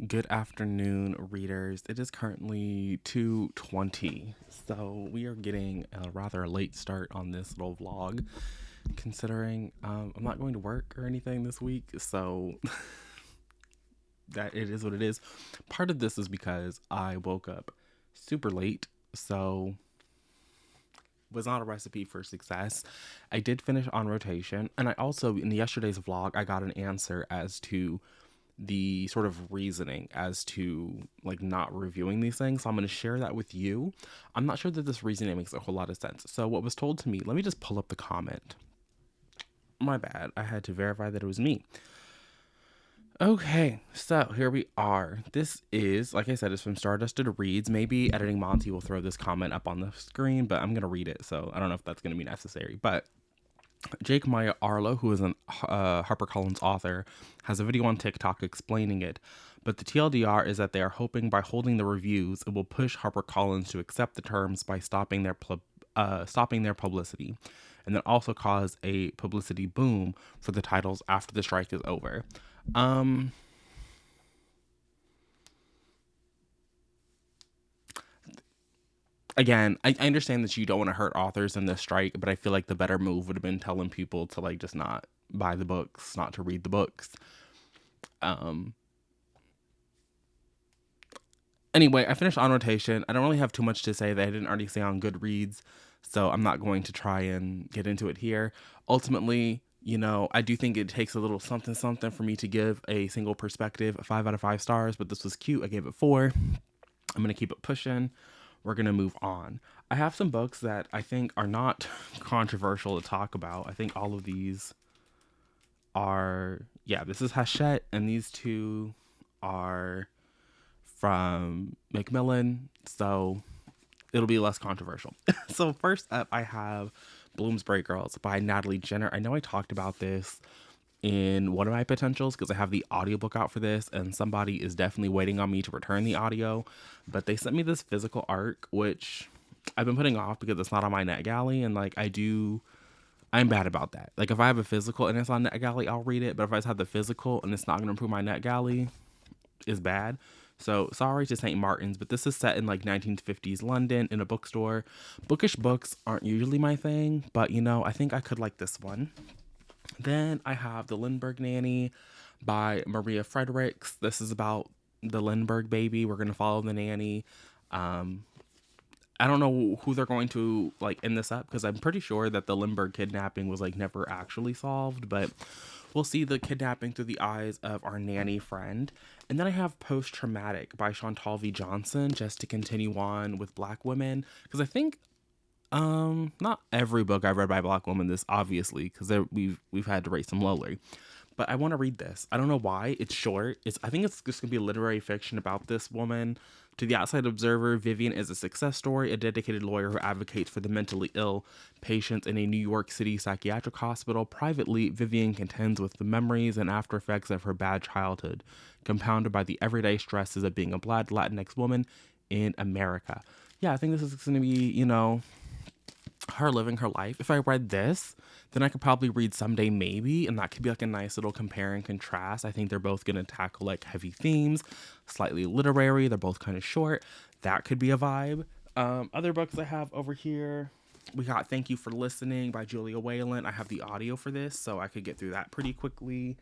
Good afternoon, readers. It is currently 2:20, so we are getting a rather late start on this little vlog, considering I'm not going to work or anything this week, so that it is what it is. Part of this is because I woke up super late, so was not a recipe for success. I did finish on rotation, and I also, in yesterday's vlog, I got an answer as to the sort of reasoning as to like not reviewing these things. So I'm going to share that with you. I'm not sure that this reasoning makes a whole lot of sense. So what was told to me, let me just pull up the comment. My bad. I had to verify that it was me. Okay, so here we are. This is, like I said, it's from Stardusted Reads. Maybe Editing Monty will throw this comment up on the screen, but I'm going to read it. So I don't know if that's going to be necessary, but Jake Maya Arlo, who is an HarperCollins author, has a video on TikTok explaining it. But the TLDR is that they are hoping by holding the reviews, it will push HarperCollins to accept the terms by stopping their publicity, and then also cause a publicity boom for the titles after the strike is over. Again, I understand that you don't want to hurt authors in this strike, but I feel like the better move would have been telling people to like just not buy the books, not to read the books. Anyway, I finished on rotation. I don't really have too much to say that I didn't already say on Goodreads, so I'm not going to try and get into it here. Ultimately, I do think it takes a little something for me to give a single perspective 5 out of 5 stars, but this was cute. I gave it 4. I'm going to keep it pushing. We're going to move on. I have some books that I think are not controversial to talk about. I think all of these are, this is Hachette, and these two are from Macmillan, so it'll be less controversial. So first up, I have Bloomsbury Girls by Natalie Jenner. I know I talked about this in one of my potentials because I have the audiobook out for this, and somebody is definitely waiting on me to return the audio, but they sent me this physical arc, which I've been putting off because it's not on my NetGalley, and like I'm bad about that. Like if I have a physical and it's on NetGalley, I'll read it, but if I just have the physical and it's not going to improve my NetGalley, is bad. So sorry to St. Martin's, but this is set in like 1950s London in a bookstore. Bookish books aren't usually my thing, but I think I could like this one. Then I have The Lindbergh Nanny by Maria Fredericks. This is about the Lindbergh baby. We're going to follow the nanny. I don't know who they're going to like end this up because I'm pretty sure that the Lindbergh kidnapping was like never actually solved, but we'll see the kidnapping through the eyes of our nanny friend. And then I have Post Traumatic by Chantal V. Johnson, just to continue on with Black women, because I think not every book I've read by Black women this obviously, because we've had to rate some lowly, but I want to read this. I don't know why. It's short. I think it's just gonna be a literary fiction about this woman. To the outside observer, Vivian is a success story, a dedicated lawyer who advocates for the mentally ill patients in a New York City psychiatric hospital. Privately, Vivian contends with the memories and after effects of her bad childhood, compounded by the everyday stresses of being a Black Latinx woman in America. Yeah, I think this is going to be, her living her life. If I read this, then I could probably read Someday Maybe, and that could be like a nice little compare and contrast. I think they're both going to tackle like heavy themes, slightly literary. They're both kind of short. That could be a vibe. Other books I have over here, we got Thank You for Listening by Julia Whalen. I have the audio for this, so I could get through that pretty quickly.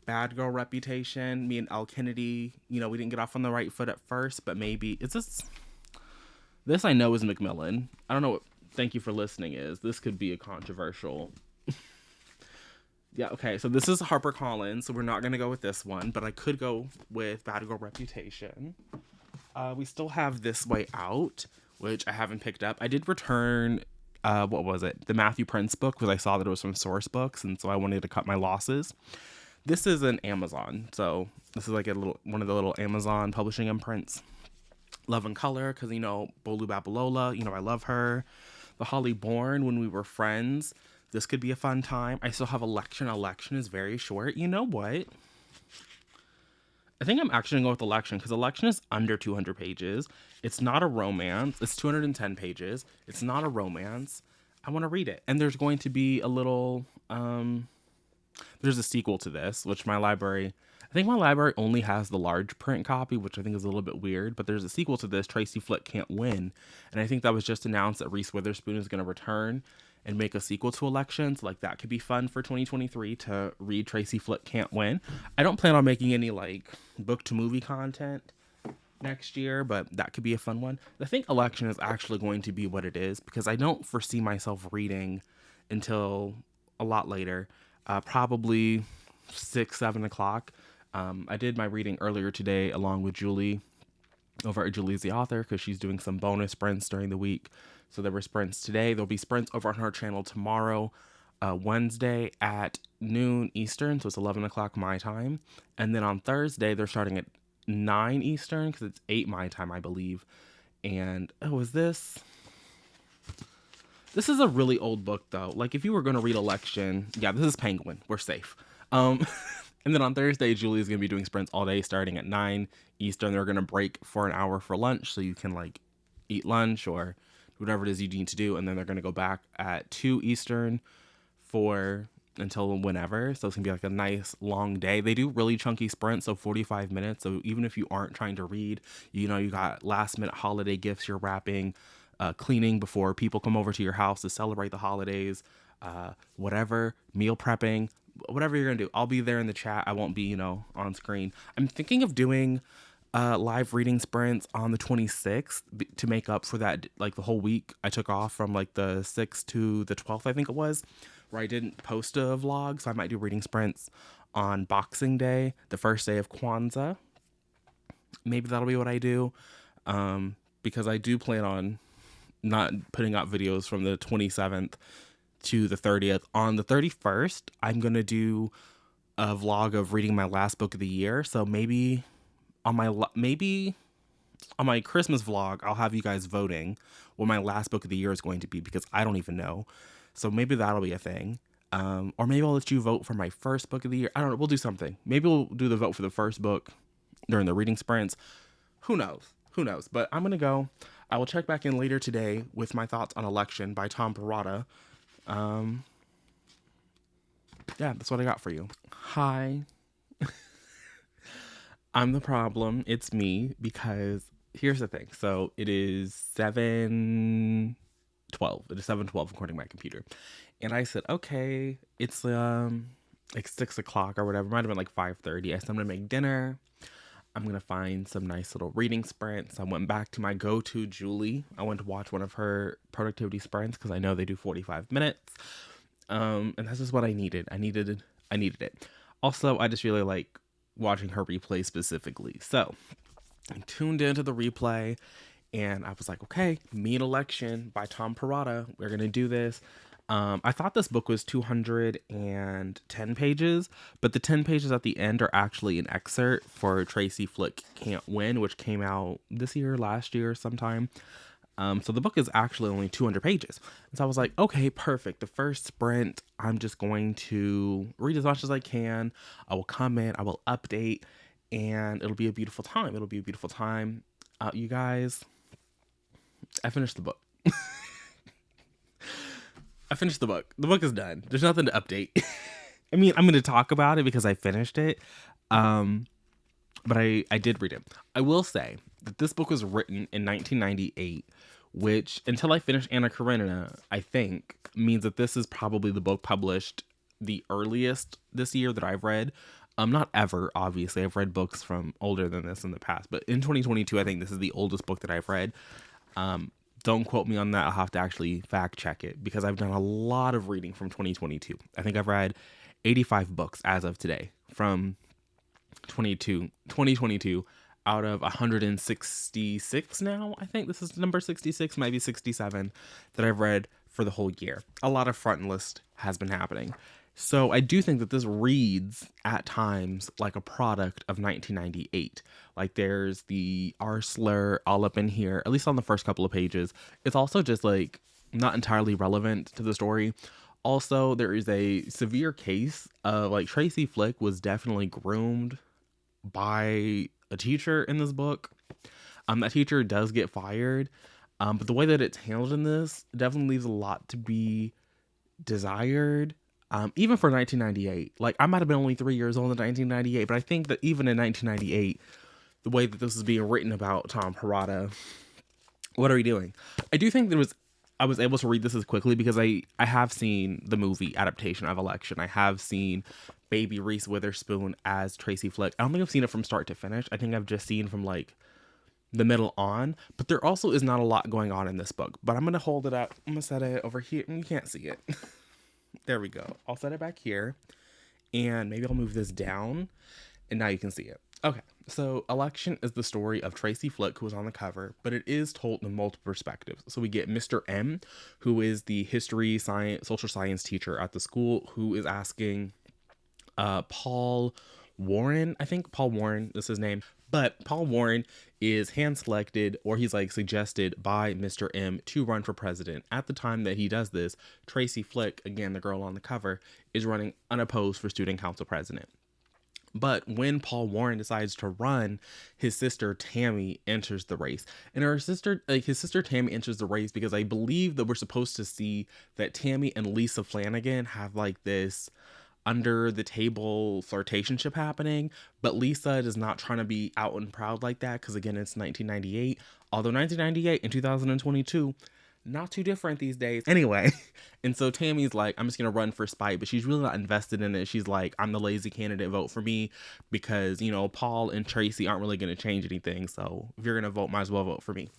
Bad Girl Reputation, me and Elle Kennedy, we didn't get off on the right foot at first, but maybe it's this I know is Macmillan. I don't know what Thank You for Listening is. This could be a controversial. Yeah, okay, so this is HarperCollins, so we're not going to go with this one, but I could go with Bad Girl Reputation. We still have This Way Out, which I haven't picked up. I did return, what was it? The Matthew Prince book, because I saw that it was from Source Books, and so I wanted to cut my losses. This is an Amazon, so this is like one of the little Amazon publishing imprints. Love and Color, because, Bolu Babalola, I love her. The Holly Bourne, When We Were Friends. This could be a fun time. I still have Election. Election is very short. You know what? I think I'm actually going to go with Election, because Election is under 200 pages. It's not a romance. It's 210 pages. It's not a romance. I want to read it. And there's going to be a little, there's a sequel to this, which my library, I think my library only has the large print copy, which I think is a little bit weird, but there's a sequel to this, Tracy Flick Can't Win. And I think that was just announced that Reese Witherspoon is going to return and make a sequel to Elections. Like, that could be fun for 2023 to read Tracy Flick Can't Win. I don't plan on making any like book to movie content next year, but that could be a fun one. I think Election is actually going to be what it is because I don't foresee myself reading until a lot later, probably 6-7 o'clock. I did my reading earlier today along with Julie over at Julie's the Author because she's doing some bonus sprints during the week. So there were sprints today. There'll be sprints over on her channel tomorrow, Wednesday at noon Eastern, so it's 11 o'clock my time. And then on Thursday, they're starting at 9 Eastern because it's 8 my time, I believe. And, oh, is this... This is a really old book, though. Like, if you were going to read Election, yeah, this is Penguin. We're safe. And then on Thursday, Julie's going to be doing sprints all day starting at 9 Eastern. They're going to break for an hour for lunch so you can, like, eat lunch or whatever it is you need to do. And then they're going to go back at 2 Eastern for until whenever. So it's going to be like a nice long day. They do really chunky sprints, so 45 minutes. So even if you aren't trying to read, you know, you got last minute holiday gifts you're wrapping, cleaning before people come over to your house to celebrate the holidays, whatever, meal prepping, whatever you're gonna do. I'll be there in the chat. I won't be, you know, on screen. I'm thinking of doing live reading sprints on the 26th to make up for that, like the whole week I took off from like the 6th to the 12th, I think it was, where I didn't post a vlog. So I might do reading sprints on Boxing Day, the first day of Kwanzaa. Maybe that'll be what I do, because I do plan on not putting out videos from the 27th to the 30th. On the 31st, I'm going to do a vlog of reading my last book of the year. So maybe on my Christmas vlog, I'll have you guys voting what my last book of the year is going to be because I don't even know. So maybe that'll be a thing. Or maybe I'll let you vote for my first book of the year. I don't know. We'll do something. Maybe we'll do the vote for the first book during the reading sprints. Who knows? Who knows? But I'm going to go. I will check back in later today with my thoughts on Election by Tom Perrotta. Yeah, that's what I got for you. Hi. I'm the problem. It's me because here's the thing. So it is 7:12. It is 7:12 according to my computer. And I said, okay, it's like 6 o'clock or whatever. It might have been like 5:30. I said, I'm going to make dinner. I'm going to find some nice little reading sprints. I went back to my go-to Julie. I went to watch one of her productivity sprints because I know they do 45 minutes. And that's just what I needed. I needed it. Also, I just really like watching her replay specifically. So I tuned into the replay and I was like, okay, Me and Election by Tom Perrotta. We're going to do this. I thought this book was 210 pages, but the 10 pages at the end are actually an excerpt for Tracy Flick Can't Win, which came out this year, last year, sometime. So the book is actually only 200 pages. And so I was like, okay, perfect. The first sprint, I'm just going to read as much as I can. I will comment, I will update, and it'll be a beautiful time. It'll be a beautiful time. You guys, I finished the book. I finished the book. The book is done. There's nothing to update. I mean, I'm going to talk about it because I finished it. But I did read it. I will say that this book was written in 1998, which, until I finished Anna Karenina, I think means that this is probably the book published the earliest this year that I've read. Not ever, obviously. I've read books from older than this in the past. But in 2022, I think this is the oldest book that I've read. Don't quote me on that. I'll have to actually fact check it because I've done a lot of reading from 2022. I think I've read 85 books as of today from 2022 out of 166 now. I think this is number 66, maybe 67 that I've read for the whole year. A lot of front list has been happening. So I do think that this reads at times like a product of 1998. Like there's the R slur all up in here, at least on the first couple of pages. It's also just like not entirely relevant to the story. Also, there is a severe case of like Tracy Flick was definitely groomed by a teacher in this book. That teacher does get fired. But the way that it's handled in this definitely leaves a lot to be desired. even for 1998. Like, I might have been only 3 years old in 1998, but I think that even in 1998, the way that this is being written about Tom Perrotta, what are we doing? I do think I was able to read this as quickly because I have seen the movie adaptation of Election. I have seen baby Reese Witherspoon as Tracy Flick. I don't think I've seen it from start to finish. I think I've just seen from like the middle on, but there also is not a lot going on in this book. But I'm going to hold it up. I'm going to set it over here. You can't see it. There we go. I'll set it back here, and maybe I'll move this down, and now you can see it. Okay, so Election is the story of Tracy Flick, who was on the cover, but it is told in multiple perspectives. So we get Mr. M, who is the history, science, social science teacher at the school, who is asking Paul Warren, I think Paul Warren is his name, but Paul Warren is hand selected, or he's like suggested by Mr. M to run for president. At the time that he does this, Tracy Flick, again the girl on the cover, is running unopposed for student council president. But when Paul Warren decides to run, his sister Tammy enters the race. And his sister Tammy enters the race because I believe that we're supposed to see that Tammy and Lisa Flanagan have like this under the table flirtationship happening, but Lisa is not trying to be out and proud like that because again it's 1998. Although 1998 and 2022, not too different these days. Anyway, and so Tammy's like, I'm just gonna run for spite, but she's really not invested in it. She's like, I'm the lazy candidate, vote for me, because you know Paul and Tracy aren't really gonna change anything. So if you're gonna vote, might as well vote for me.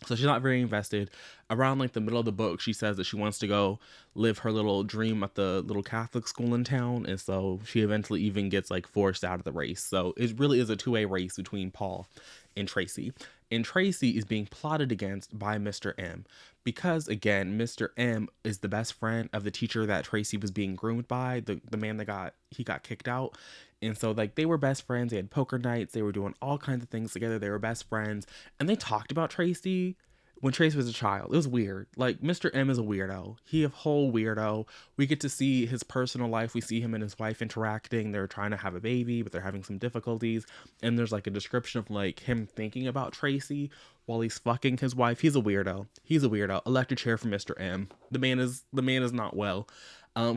So she's not very invested. Around like the middle of the book, she says that she wants to go live her little dream at the little Catholic school in town. And so she eventually even gets like forced out of the race. So it really is a two-way race between Paul and Tracy. And Tracy is being plotted against by Mr. M because, again, Mr. M is the best friend of the teacher that Tracy was being groomed by, the man that got kicked out. And so like they were best friends. They had poker nights. They were doing all kinds of things together. They were best friends. And they talked about Tracy when Tracy was a child. It was weird. Like Mr. M is a weirdo. He a whole weirdo. We get to see his personal life. We see him and his wife interacting. They're trying to have a baby, but they're having some difficulties. And there's like a description of like him thinking about Tracy while he's fucking his wife. He's a weirdo. He's a weirdo. Electric chair for Mr. M. The man is not well.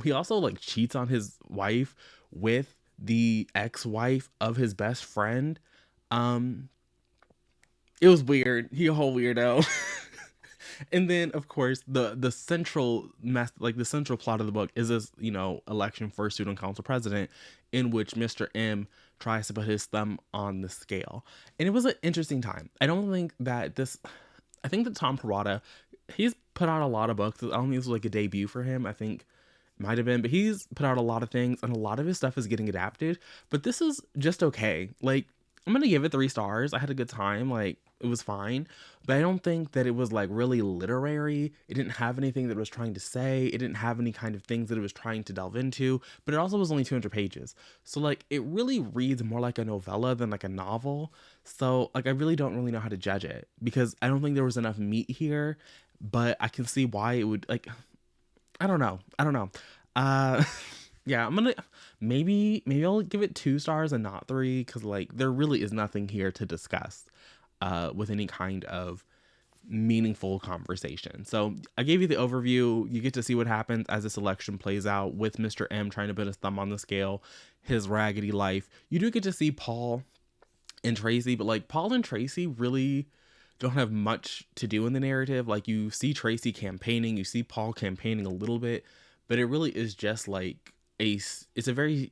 He also like cheats on his wife with the ex-wife of his best friend. It was weird. He a whole weirdo. And then of course the central the central plot of the book is this, you know, election for student council president, in which Mr. M tries to put his thumb on the scale. And it was an interesting time. I think that Tom Perrotta, he's put out a lot of books. I don't think this was like a debut for him. I think might have been, but he's put out a lot of things and a lot of his stuff is getting adapted, but this is just okay. Like, I'm gonna give it 3 stars. I had a good time. Like, it was fine, but I don't think that it was like really literary. It didn't have anything that it was trying to say. It didn't have any kind of things that it was trying to delve into, but it also was only 200 pages. So like, it really reads more like a novella than like a novel. So like, I really don't really know how to judge it because I don't think there was enough meat here, but I can see why it would, like, I don't know. Yeah, I'm gonna maybe I'll give it 2 stars and not 3, because like there really is nothing here to discuss with any kind of meaningful conversation. So I gave you the overview. You get to see what happens as this election plays out with Mr. M trying to put his thumb on the scale, his raggedy life. You do get to see Paul and Tracy, but like Paul and Tracy really don't have much to do in the narrative. Like, you see Tracy campaigning, you see Paul campaigning a little bit, but it really is just like it's a very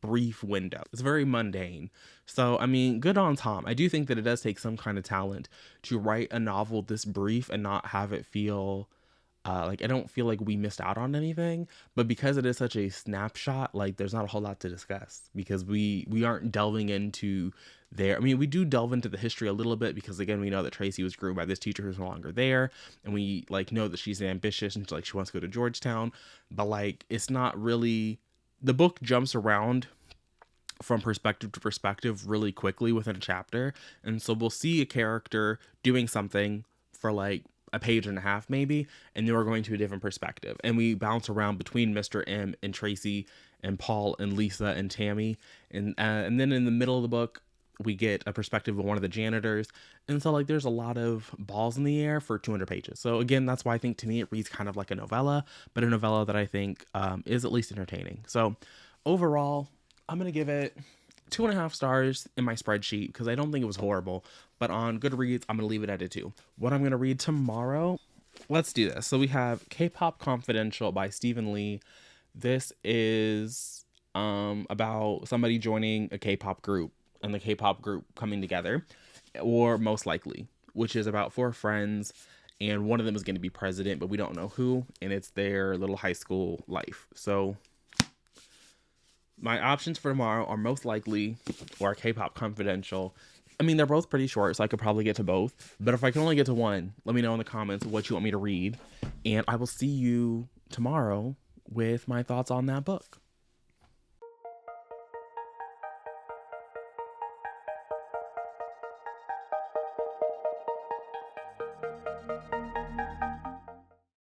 brief window. It's very mundane. So, I mean, good on Tom. I do think that it does take some kind of talent to write a novel this brief and not have it feel like, I don't feel like we missed out on anything, but because it is such a snapshot, like there's not a whole lot to discuss because we aren't delving into I mean, we do delve into the history a little bit because again, we know that Tracy was groomed by this teacher who's no longer there, and we like know that she's ambitious and like she wants to go to Georgetown, but like it's not really, the book jumps around from perspective to perspective really quickly within a chapter, and so we'll see a character doing something for like a page and a half maybe, and then we're going to a different perspective, and we bounce around between Mr. M and Tracy and Paul and Lisa and Tammy, and then in the middle of the book we get a perspective of one of the janitors. And so like there's a lot of balls in the air for 200 pages. So again, that's why I think to me it reads kind of like a novella, but a novella that I think is at least entertaining. So overall, I'm going to give it 2.5 stars in my spreadsheet because I don't think it was horrible. But on Goodreads, I'm going to leave it at a 2. What I'm going to read tomorrow, let's do this. So we have K-Pop Confidential by Stephen Lee. This is about somebody joining a K-pop group and the K-pop group coming together, or most likely, which is about 4 friends, and one of them is going to be president, but we don't know who, and it's their little high school life. So my options for tomorrow are most likely or K-Pop Confidential. I mean, they're both pretty short, so I could probably get to both. But if I can only get to one, let me know in the comments what you want me to read. And I will see you tomorrow with my thoughts on that book.